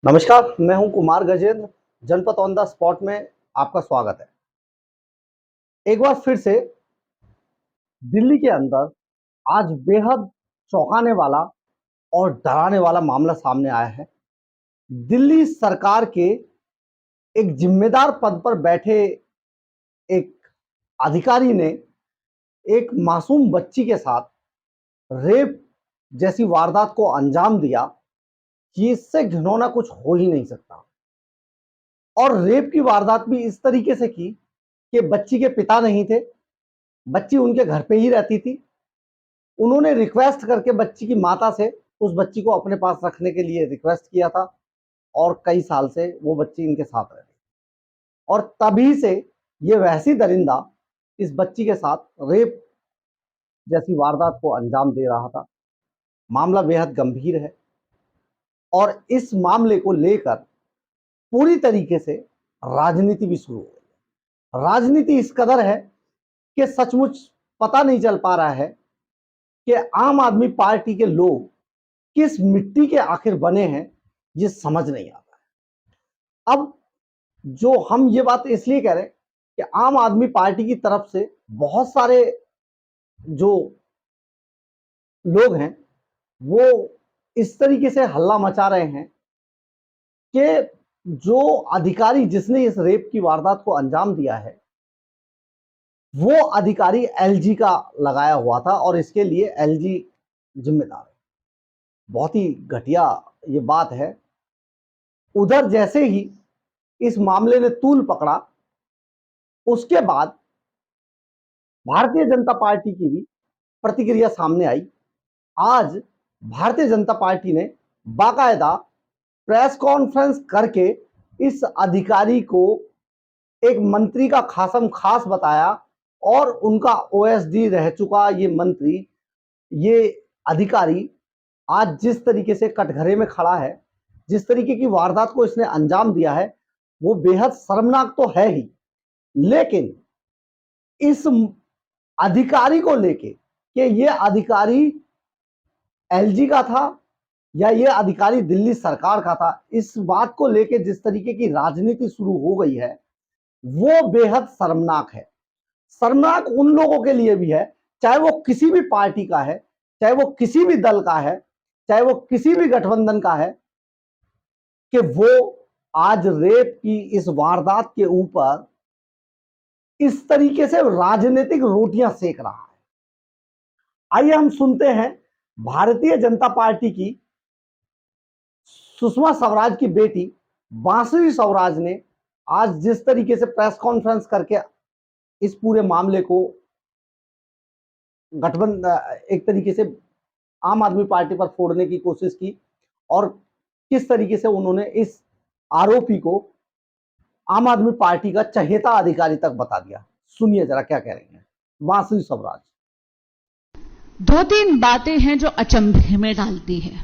नमस्कार, मैं हूं कुमार गजेंद्र। जनपद ऑन द स्पॉट में आपका स्वागत है। एक बार फिर से दिल्ली के अंदर आज बेहद चौंकाने वाला और डराने वाला मामला सामने आया है। दिल्ली सरकार के एक जिम्मेदार पद पर बैठे एक अधिकारी ने एक मासूम बच्ची के साथ रेप जैसी वारदात को अंजाम दिया कि इससे घिनौना कुछ हो ही नहीं सकता। और रेप की वारदात भी इस तरीके से की कि बच्ची के पिता नहीं थे, बच्ची उनके घर पे ही रहती थी। उन्होंने रिक्वेस्ट करके बच्ची की माता से उस बच्ची को अपने पास रखने के लिए रिक्वेस्ट किया था और कई साल से वो बच्ची इनके साथ रह रही और तभी से ये वैसी दरिंदा इस बच्ची के साथ रेप जैसी वारदात को अंजाम दे रहा था। मामला बेहद गंभीर है और इस मामले को लेकर पूरी तरीके से राजनीति भी शुरू हो गई। राजनीति इस कदर है कि सचमुच पता नहीं चल पा रहा है कि आम आदमी पार्टी के लोग किस मिट्टी के आखिर बने हैं, ये समझ नहीं आता है। अब जो हम ये बात इसलिए कह रहे हैं कि आम आदमी पार्टी की तरफ से बहुत सारे जो लोग हैं वो इस तरीके से हल्ला मचा रहे हैं कि जो अधिकारी जिसने इस रेप की वारदात को अंजाम दिया है वो अधिकारी एलजी का लगाया हुआ था और इसके लिए एलजी जिम्मेदार है। बहुत ही घटिया ये बात है। उधर जैसे ही इस मामले ने तूल पकड़ा, उसके बाद भारतीय जनता पार्टी की भी प्रतिक्रिया सामने आई। आज भारतीय जनता पार्टी ने बाकायदा प्रेस कॉन्फ्रेंस करके इस अधिकारी को एक मंत्री का खासम खास बताया और उनका ओएसडी रह चुका ये मंत्री, ये अधिकारी आज जिस तरीके से कटघरे में खड़ा है, जिस तरीके की वारदात को इसने अंजाम दिया है, वो बेहद शर्मनाक तो है ही, लेकिन इस अधिकारी को लेके कि ये अधिकारी एलजी का था या ये अधिकारी दिल्ली सरकार का था, इस बात को लेके जिस तरीके की राजनीति शुरू हो गई है वो बेहद शर्मनाक है। शर्मनाक उन लोगों के लिए भी है, चाहे वो किसी भी पार्टी का है, चाहे वो किसी भी दल का है, चाहे वो किसी भी गठबंधन का है, कि वो आज रेप की इस वारदात के ऊपर इस तरीके से राजनीतिक रोटियां सेक रहा है। आइए हम सुनते हैं भारतीय जनता पार्टी की सुषमा स्वराज की बेटी बांसुरी स्वराज ने आज जिस तरीके से प्रेस कॉन्फ्रेंस करके इस पूरे मामले को गठबंधन एक तरीके से आम आदमी पार्टी पर फोड़ने की कोशिश की और किस तरीके से उन्होंने इस आरोपी को आम आदमी पार्टी का चहेता अधिकारी तक बता दिया। सुनिए जरा क्या कह रही हैं बांसुरी स्वराज। दो तीन बातें हैं जो अचंभे में डालती है।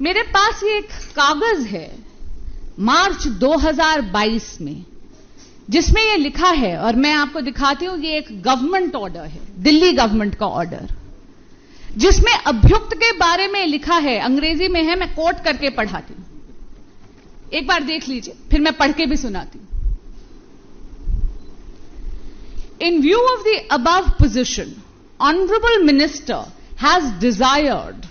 मेरे पास ये एक कागज है मार्च 2022 में, जिसमें ये लिखा है और मैं आपको दिखाती हूं, ये एक गवर्नमेंट ऑर्डर है, दिल्ली गवर्नमेंट का ऑर्डर, जिसमें अभियुक्त के बारे में लिखा है, अंग्रेजी में है, मैं कोट करके पढ़ाती हूं, एक बार देख लीजिए, फिर मैं पढ़ के भी सुनाती हूं। In view of the above position, Honorable Minister has desired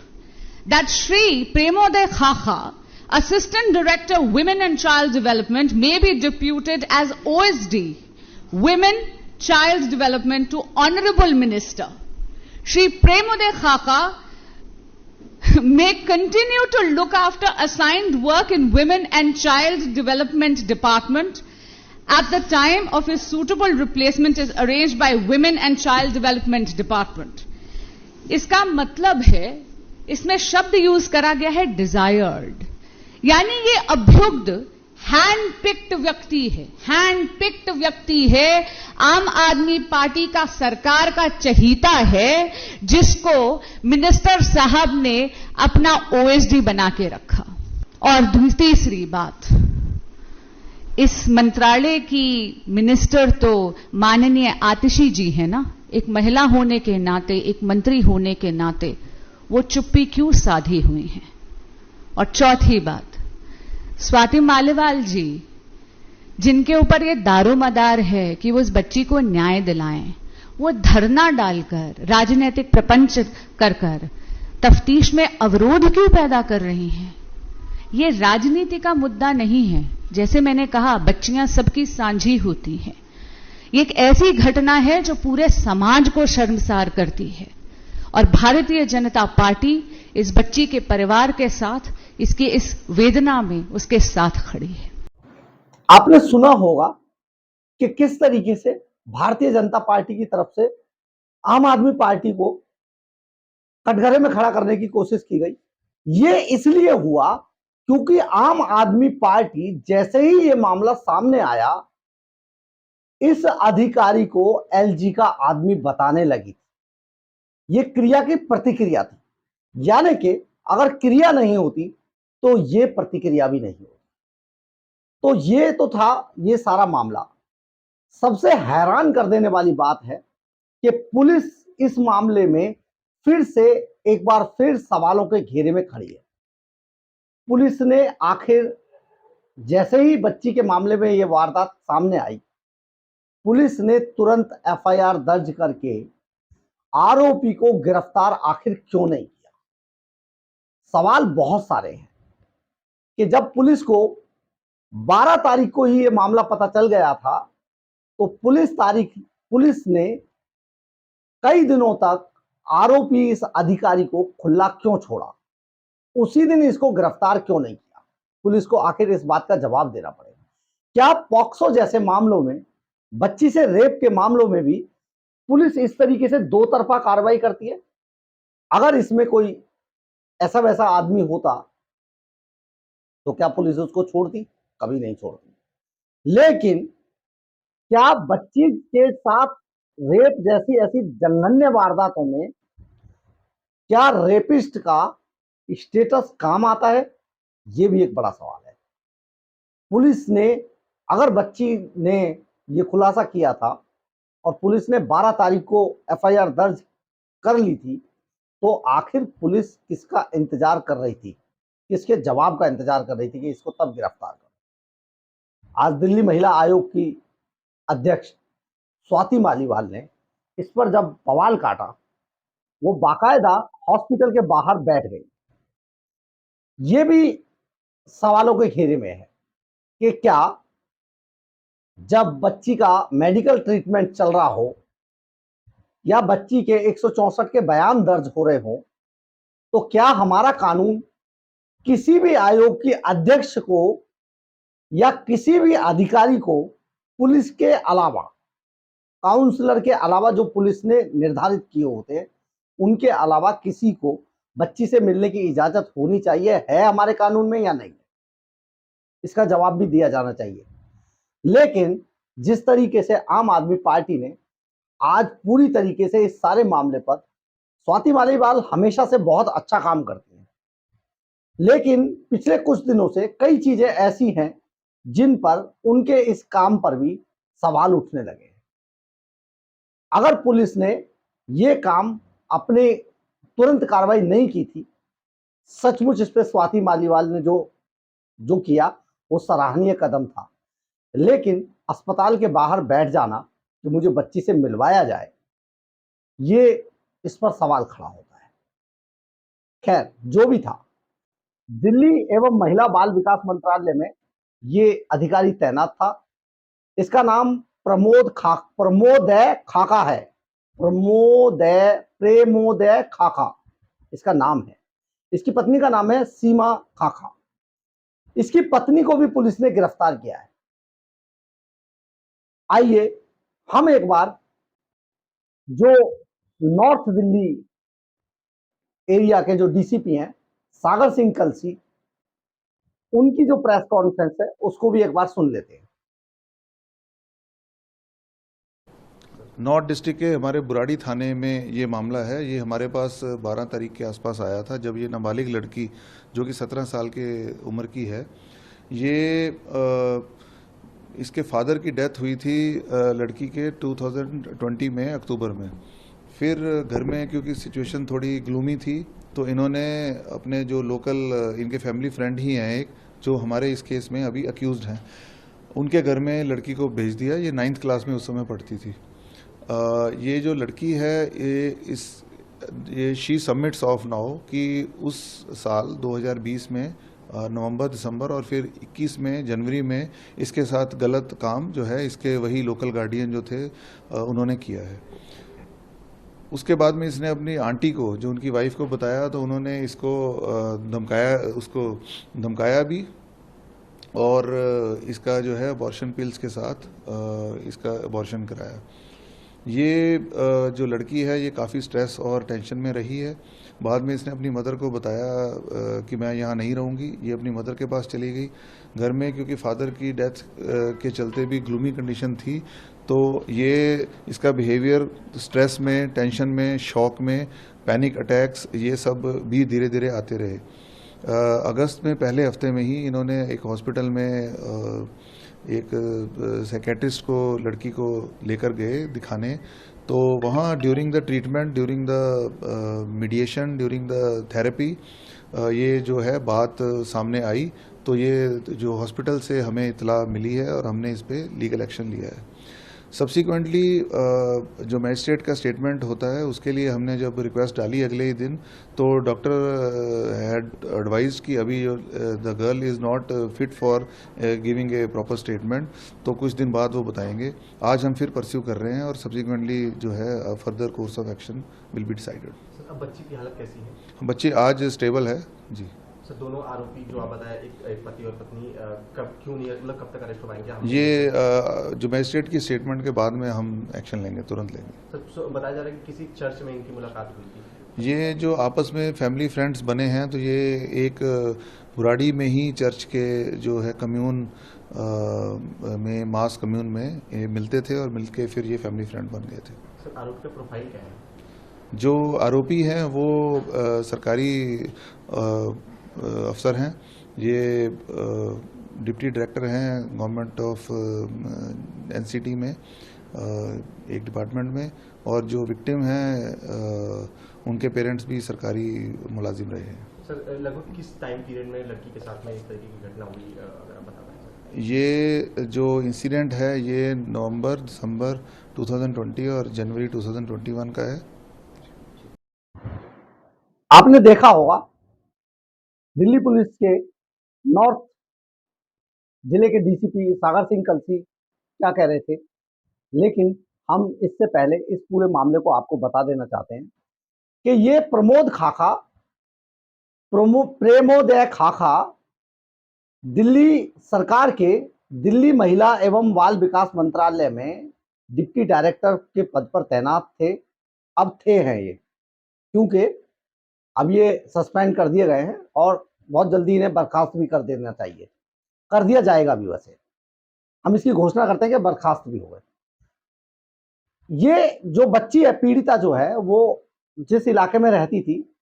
that Shri Premoday Khakha, Assistant Director Women and Child Development, may be deputed as OSD Women Child Development to Honorable Minister. Shri Premoday Khakha may continue to look after assigned work in Women and Child Development Department at the time of his suitable replacement is arranged by Women and Child Development Department. इसका मतलब है, इसमें शब्द use करा गया है desired, यानी ये अभियुक्त हैंड पिक्ड व्यक्ति है, हैंड पिक्ड व्यक्ति है, आम आदमी पार्टी का सरकार का चहीता है, जिसको मिनिस्टर साहब ने अपना ओएसडी बना के रखा। और तीसरी बात, इस मंत्रालय की मिनिस्टर तो माननीय आतिशी जी है ना, एक महिला होने के नाते, एक मंत्री होने के नाते वो चुप्पी क्यों साधी हुई है? और चौथी बात, स्वाति मालीवाल जी जिनके ऊपर ये दारोमदार है कि वो उस बच्ची को न्याय दिलाएं, वो धरना डालकर, राजनीतिक प्रपंच कर तफ्तीश में अवरोध क्यों पैदा कर रही हैं? ये राजनीति का मुद्दा नहीं है। जैसे मैंने कहा, बच्चियां सबकी साझी होती हैं। ये एक ऐसी घटना है जो पूरे समाज को शर्मसार करती है और भारतीय जनता पार्टी इस बच्ची के परिवार के साथ, इसकी इस वेदना में उसके साथ खड़ी है। आपने सुना होगा कि किस तरीके से भारतीय जनता पार्टी की तरफ से आम आदमी पार्टी को कटघरे में खड़ा करने की कोशिश की गई। ये इसलिए हुआ क्योंकि आम आदमी पार्टी जैसे ही ये मामला सामने आया, इस अधिकारी को एलजी का आदमी बताने लगी। ये क्रिया की प्रतिक्रिया थी, यानी कि अगर क्रिया नहीं होती तो ये प्रतिक्रिया भी नहीं होती। तो ये तो था ये सारा मामला। सबसे हैरान कर देने वाली बात है कि पुलिस इस मामले में फिर से एक बार फिर सवालों के घेरे में खड़ी है। पुलिस ने आखिर जैसे ही बच्ची के मामले में यह वारदात सामने आई, पुलिस ने तुरंत एफआईआर दर्ज करके आरोपी को गिरफ्तार आखिर क्यों नहीं किया? सवाल बहुत सारे हैं कि जब पुलिस को 12 तारीख को ही यह मामला पता चल गया था, तो पुलिस ने कई दिनों तक आरोपी इस अधिकारी को खुला क्यों छोड़ा? उसी दिन इसको गिरफ्तार क्यों नहीं किया? पुलिस को आखिर इस बात का जवाब देना पड़ेगा। क्या पॉक्सो जैसे मामलों में, बच्ची से रेप के मामलों में भी पुलिस इस तरीके से दो तरफा कार्रवाई करती है? अगर इसमें कोई ऐसा वैसा आदमी होता तो क्या पुलिस उसको छोड़ती? कभी नहीं छोड़ती। लेकिन क्या बच्ची के साथ रेप जैसी ऐसी जघन्य वारदातों में क्या रेपिस्ट का स्टेटस काम आता है? यह भी एक बड़ा सवाल है। पुलिस ने, अगर बच्ची ने यह खुलासा किया था और पुलिस ने 12 तारीख को एफआईआर दर्ज कर ली थी, तो आखिर पुलिस किसका इंतजार कर रही थी? किसके जवाब का इंतजार कर रही थी कि इसको तब गिरफ्तार कर? आज दिल्ली महिला आयोग की अध्यक्ष स्वाति मालीवाल ने इस पर जब बवाल काटा, वो बाकायदा हॉस्पिटल के बाहर बैठ गई। ये भी सवालों के घेरे में है कि क्या जब बच्ची का मेडिकल ट्रीटमेंट चल रहा हो या बच्ची के 164 के बयान दर्ज हो रहे हो, तो क्या हमारा कानून किसी भी आयोग की अध्यक्ष को या किसी भी अधिकारी को पुलिस के अलावा, काउंसलर के अलावा, जो पुलिस ने निर्धारित किए होते हैं, उनके अलावा किसी को बच्ची से मिलने की इजाजत होनी चाहिए है हमारे कानून में या नहीं? इसका जवाब भी दिया जाना चाहिए। लेकिन जिस तरीके से आम आदमी पार्टी ने आज पूरी तरीके से इस सारे मामले पर, स्वाति मालीवाल हमेशा से बहुत अच्छा काम करती हैं, लेकिन पिछले कुछ दिनों से कई चीजें ऐसी हैं जिन पर उनके इस काम पर भी सवाल उठने लगे हैं। अगर पुलिस ने ये काम अपने तुरंत कार्रवाई नहीं की थी, सचमुच इस पे स्वाति मालीवाल ने जो किया वो सराहनीय कदम था। लेकिन अस्पताल के बाहर बैठ जाना कि मुझे बच्ची से मिलवाया जाए, ये इस पर सवाल खड़ा होता है। खैर, जो भी था, दिल्ली एवं महिला बाल विकास मंत्रालय में ये अधिकारी तैनात था। इसका नाम प्रमोदय खाका है। प्रेमोदय खाका इसका नाम है। इसकी पत्नी का नाम है सीमा खाका। इसकी पत्नी को भी पुलिस ने गिरफ्तार किया है। आइए हम एक बार जो नॉर्थ दिल्ली एरिया के जो डीसीपी हैं, सागर सिंह कलसी, उनकी जो प्रेस कॉन्फ्रेंस है उसको भी एक बार सुन लेते हैं। नॉर्थ डिस्ट्रिक्ट के हमारे बुराड़ी थाने में ये मामला है। ये हमारे पास 12 तारीख के आसपास आया था, जब ये नाबालिग लड़की जो कि 17 साल के उम्र की है, ये इसके फादर की डेथ हुई थी लड़की के 2020 में अक्टूबर में। फिर घर में क्योंकि सिचुएशन थोड़ी ग्लूमी थी तो इन्होंने अपने जो लोकल इनके फैमिली फ्रेंड ही हैं एक जो हमारे इस केस में अभी अक्यूज्ड हैं, उनके घर में लड़की को भेज दिया। ये 9th क्लास में उस समय पढ़ती थी। ये जो लड़की है ये शी सबमिट्स ऑफ नाउ कि उस साल 2020 में नवंबर दिसंबर और फिर 21 में जनवरी में इसके साथ गलत काम जो है इसके वही लोकल गार्डियन जो थे उन्होंने किया है। उसके बाद में इसने अपनी आंटी को जो उनकी वाइफ को बताया तो उन्होंने इसको धमकाया भी और इसका जो है अबॉर्शन पिल्स के साथ इसका अबॉर्शन कराया। ये जो लड़की है ये काफ़ी स्ट्रेस और टेंशन में रही है। बाद में इसने अपनी मदर को बताया कि मैं यहाँ नहीं रहूँगी। ये अपनी मदर के पास चली गई। घर में क्योंकि फादर की डेथ के चलते भी ग्लूमी कंडीशन थी तो ये इसका बिहेवियर स्ट्रेस में, टेंशन में, शॉक में, पैनिक अटैक्स ये सब भी धीरे धीरे आते रहे। अगस्त में पहले हफ्ते में ही इन्होंने एक हॉस्पिटल में एक साइकेट्रिस्ट को लड़की को लेकर गए दिखाने। तो वहाँ during the treatment, during the mediation, during the therapy ये जो है बात सामने आई। तो ये जो हॉस्पिटल से हमें इतला मिली है और हमने इस पर लीगल एक्शन लिया है। सब्सिक्वेंटली जो मैजिस्ट्रेट का स्टेटमेंट होता है उसके लिए हमने जब रिक्वेस्ट डाली अगले ही दिन तो डॉक्टर हैड एडवाइज्ड कि अभी the girl is not fit for giving a proper statement, तो कुछ दिन बाद वो बताएंगे। आज हम फिर परस्यू कर रहे हैं और सब्सिक्वेंटली जो है further course of action will be decided. Sir अब बच्ची की हालत कैसी है? बच्ची आज स्टेबल है जी। सर दोनों आरोपी जो आप बताया एक पति और पत्नी क्यों नहीं, मतलब कब तक अरेस्ट हो पाएंगे? ये जो मैजिस्ट्रेट की स्टेटमेंट के बाद में हम एक्शन लेंगे, तुरंत लेंगे। सर बताया जा रहा है कि किसी चर्च में इनकी मुलाकात हुई थी। ये जो आपस में फैमिली फ्रेंड्स बने हैं तो ये एक बुराड़ी में ही चर्च के जो है कम्यून में, मास कम्यून में ये मिलते थे और मिलके फिर ये फैमिली फ्रेंड बन गए थे। सर आरोपी का प्रोफाइल क्या है? जो आरोपी हैं वो सरकारी अफसर हैं। ये डिप्टी डायरेक्टर हैं गवर्नमेंट ऑफ एनसीटी में एक डिपार्टमेंट में, और जो विक्टिम हैं उनके पेरेंट्स भी सरकारी मुलाजिम रहे हैं। सर लगभग किस टाइम पीरियड में लड़की के साथ में इस तरीके की घटना हुई, अगर आप बता पाएं? ये जो इंसिडेंट है ये नवंबर दिसंबर 2020 और जनवरी 2021 का है। आपने देखा होगा दिल्ली पुलिस के नॉर्थ जिले के डीसीपी सागर सिंह कलसी क्या कह रहे थे, लेकिन हम इससे पहले इस पूरे मामले को आपको बता देना चाहते हैं कि ये प्रेमोदय खाखा दिल्ली सरकार के दिल्ली महिला एवं बाल विकास मंत्रालय में डिप्टी डायरेक्टर के पद पर तैनात थे। अब थे हैं ये, क्योंकि अब ये सस्पेंड कर दिए गए हैं और बहुत जल्दी इन्हें बर्खास्त भी कर देना चाहिए, कर दिया जाएगा भी। वैसे हम इसकी घोषणा करते हैं कि बर्खास्त भी हो गए। ये जो बच्ची है, पीड़िता जो है, वो जिस इलाके में रहती थी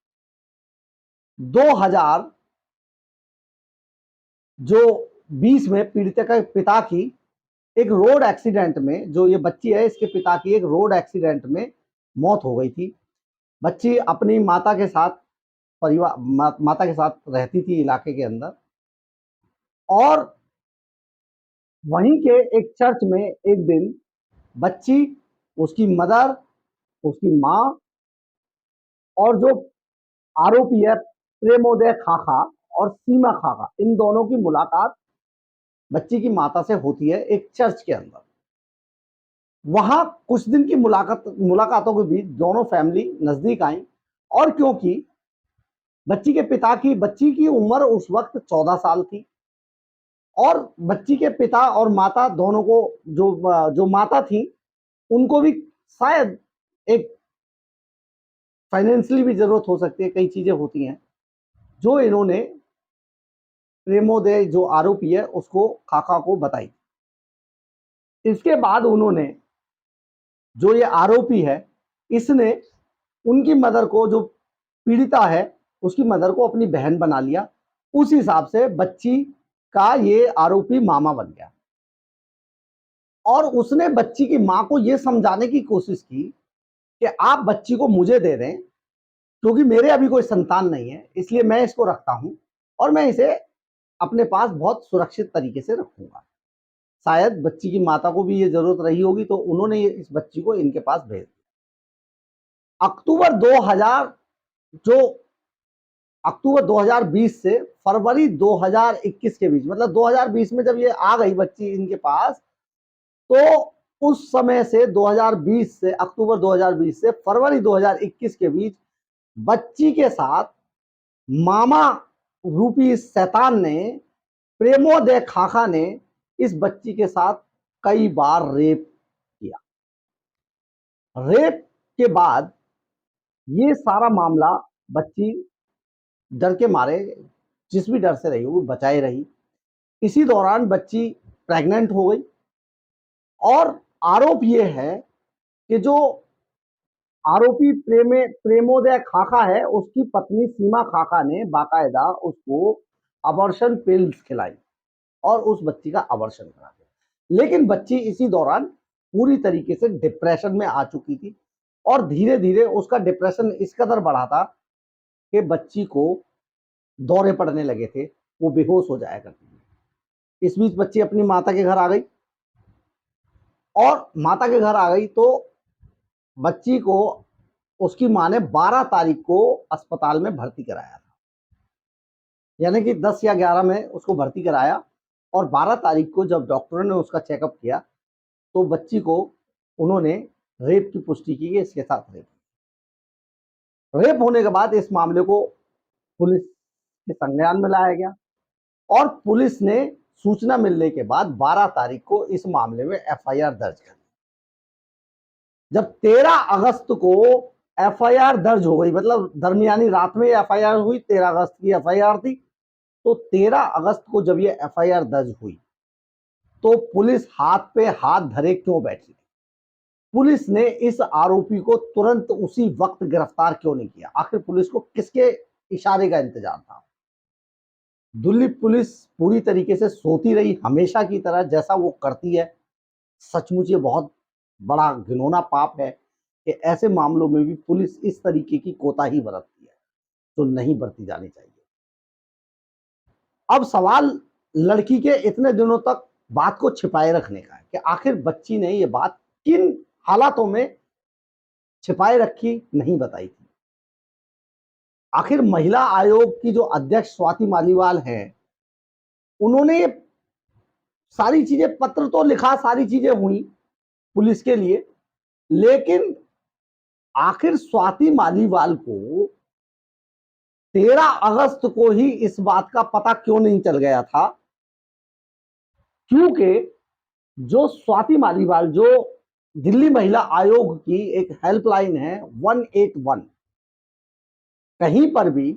2020 में पीड़िता के पिता की एक रोड एक्सीडेंट में, जो ये बच्ची है इसके पिता की एक रोड एक्सीडेंट में मौत हो गई थी। बच्ची अपनी माता के साथ माता के साथ रहती थी इलाके के अंदर, और वहीं के एक चर्च में एक दिन बच्ची, उसकी मदर, उसकी माँ और जो आरोपी है प्रेमोदय खाखा और सीमा खाखा, इन दोनों की मुलाकात बच्ची की माता से होती है एक चर्च के अंदर। वहां कुछ दिन की मुलाकातों के बीच दोनों फैमिली नजदीक आई, और क्योंकि बच्ची की उम्र उस वक्त 14 साल थी और बच्ची के पिता और माता दोनों को, जो माता थी उनको भी शायद एक फाइनेंशियली भी जरूरत हो सकती है, कई चीजें होती हैं, जो इन्होंने प्रेमोदय जो आरोपी है उसको खाखा को बताई। इसके बाद उन्होंने, जो ये आरोपी है, इसने उनकी मदर को, जो पीड़िता है उसकी मदर को अपनी बहन बना लिया। उस हिसाब से बच्ची का ये आरोपी मामा बन गया। और उसने बच्ची की मां को यह समझाने की कोशिश की कि आप बच्ची को मुझे दे दें, क्योंकि मेरे अभी कोई संतान नहीं है, इसलिए मैं इसको रखता हूं और मैं इसे अपने पास बहुत सुरक्षित तरीके से रखूंगा। शायद बच्ची की माता को भी ये जरूरत रही होगी, तो उन्होंने इस बच्ची को इनके पास भेज दिया। अक्टूबर 2020 से फरवरी 2021 के बीच, मतलब 2020 में जब ये आ गई बच्ची इनके पास, तो उस समय से 2020 से अक्टूबर 2020 से फरवरी 2021 के बीच बच्ची के साथ मामा रूपी शैतान ने, प्रेमोदय खाखा ने इस बच्ची के साथ कई बार रेप किया। रेप के बाद ये सारा मामला बच्ची डर के मारे, जिस भी डर से रही वो बचाए रही। इसी दौरान बच्ची प्रेग्नेंट हो गई और आरोप ये है कि जो आरोपी प्रेमोदय खाखा है, उसकी पत्नी सीमा खाखा ने बाकायदा उसको अबॉर्शन पिल्स खिलाई और उस बच्ची का अबॉर्शन करा दिया। लेकिन बच्ची इसी दौरान पूरी तरीके से डिप्रेशन में आ चुकी थी और धीरे धीरे उसका डिप्रेशन इस कदर बढ़ा था कि बच्ची को दौरे पड़ने लगे थे, वो बेहोश हो जाया करती थी। इस बीच बच्ची अपनी माता के घर आ गई और माता के घर आ गई तो बच्ची को उसकी मां ने 12 तारीख को अस्पताल में भर्ती कराया था, यानी कि 10 या 11 में उसको भर्ती कराया और 12 तारीख को जब डॉक्टरों ने उसका चेकअप किया तो बच्ची को उन्होंने रेप की पुष्टि की कि इसके साथ रेप होने के बाद इस मामले को पुलिस के संज्ञान में लाया गया और पुलिस ने सूचना मिलने के बाद 12 तारीख को इस मामले में एफआईआर दर्ज कर दी। जब 13 अगस्त को एफआईआर दर्ज हो गई, मतलब दरमियानी रात में एफआईआर हुई, 13 अगस्त की एफआईआर थी, तो 13 अगस्त को जब ये एफआईआर दर्ज हुई तो पुलिस हाथ पे हाथ धरे क्यों बैठी थी? पुलिस ने इस आरोपी को तुरंत उसी वक्त गिरफ्तार क्यों नहीं किया? आखिर पुलिस को किसके इशारे का इंतजार था? दिल्ली पुलिस पूरी तरीके से सोती रही, हमेशा की तरह जैसा वो करती है। सचमुच ये बहुत बड़ा घिनौना पाप है कि ऐसे मामलों में भी पुलिस इस तरीके की कोताही बरतती है, तो नहीं बरती जानी चाहिए। अब सवाल लड़की के इतने दिनों तक बात को छिपाए रखने का है कि आखिर बच्ची ने ये बात किन हालातों में छिपाए रखी, नहीं बताई थी। आखिर महिला आयोग की जो अध्यक्ष स्वाति मालीवाल हैं, उन्होंने ये सारी चीजें, पत्र तो लिखा, सारी चीजें हुई पुलिस के लिए, लेकिन आखिर स्वाति मालीवाल को 13 अगस्त को ही इस बात का पता क्यों नहीं चल गया था? क्योंकि जो स्वाति मालीवाल, जो दिल्ली महिला आयोग की एक हेल्पलाइन है 181, कहीं पर भी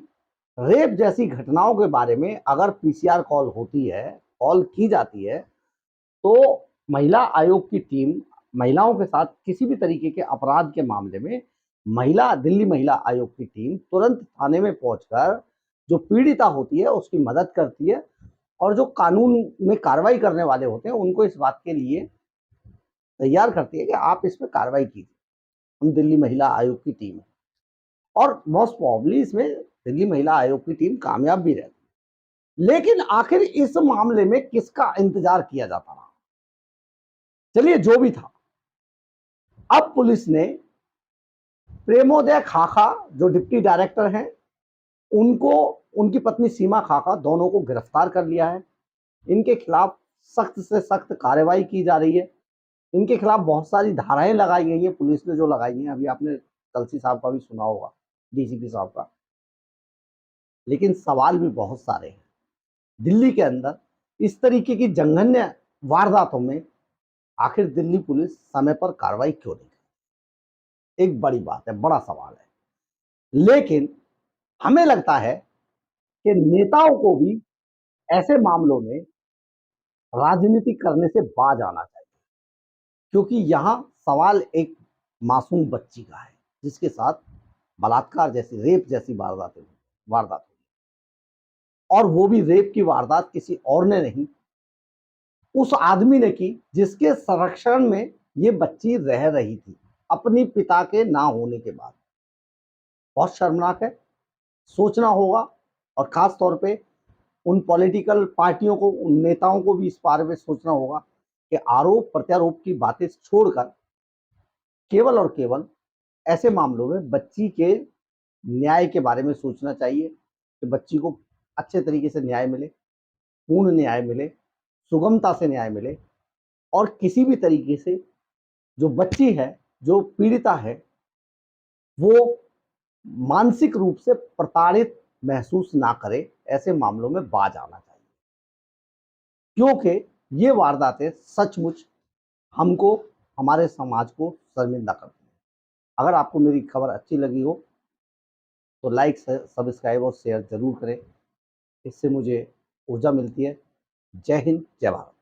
रेप जैसी घटनाओं के बारे में अगर पीसीआर कॉल होती है, कॉल की जाती है, तो महिला आयोग की टीम महिलाओं के साथ किसी भी तरीके के अपराध के मामले में दिल्ली महिला आयोग की टीम तुरंत थाने में पहुंचकर जो पीड़िता होती है उसकी मदद करती है और जो कानून में कार्रवाई करने वाले होते हैं उनको इस बात के लिए तैयार करती है कि आप इस पर कार्रवाई कीजिए। हम दिल्ली महिला आयोग की टीम है और मोस्ट प्रॉब्ली इसमें दिल्ली महिला आयोग की टीम कामयाब भी रहती है। लेकिन आखिर इस मामले में किसका इंतजार किया जाता रहा? चलिए, जो भी था, अब पुलिस ने प्रेमोदय खाखा जो डिप्टी डायरेक्टर हैं, उनको, उनकी पत्नी सीमा खाखा, दोनों को गिरफ्तार कर लिया है। इनके खिलाफ सख्त से सख्त कार्रवाई की जा रही है। इनके खिलाफ बहुत सारी धाराएं लगाई गई हैं, पुलिस ने जो लगाई हैं, अभी आपने कलसी साहब का भी सुना होगा, डीसीपी साहब का। लेकिन सवाल भी बहुत सारे हैं। दिल्ली के अंदर इस तरीके की जघन्य वारदातों में आखिर दिल्ली पुलिस समय पर कार्रवाई क्यों नहीं करती? एक बड़ी बात है, बड़ा सवाल है। लेकिन हमें लगता है कि नेताओं को भी ऐसे मामलों में राजनीति करने से बाज आना चाहिए, क्योंकि यहां सवाल एक मासूम बच्ची का है जिसके साथ बलात्कार जैसी, रेप जैसी वारदात हुई, और वो भी रेप की वारदात किसी और ने नहीं, उस आदमी ने की जिसके संरक्षण में ये बच्ची रह रही थी अपनी पिता के ना होने के बाद। बहुत शर्मनाक है, सोचना होगा, और खास तौर पे उन पॉलिटिकल पार्टियों को, उन नेताओं को भी इस बारे में सोचना होगा कि आरोप प्रत्यारोप की बातें छोड़कर केवल और केवल ऐसे मामलों में बच्ची के न्याय के बारे में सोचना चाहिए कि बच्ची को अच्छे तरीके से न्याय मिले, पूर्ण न्याय मिले, सुगमता से न्याय मिले, और किसी भी तरीके से जो बच्ची है, जो पीड़िता है, वो मानसिक रूप से प्रताड़ित महसूस ना करे। ऐसे मामलों में बाज आना चाहिए, क्योंकि ये वारदातें सचमुच हमको, हमारे समाज को शर्मिंदा करती हैं। अगर आपको मेरी खबर अच्छी लगी हो तो लाइक, सब्सक्राइब और शेयर जरूर करें, इससे मुझे ऊर्जा मिलती है। जय हिंद, जय भारत।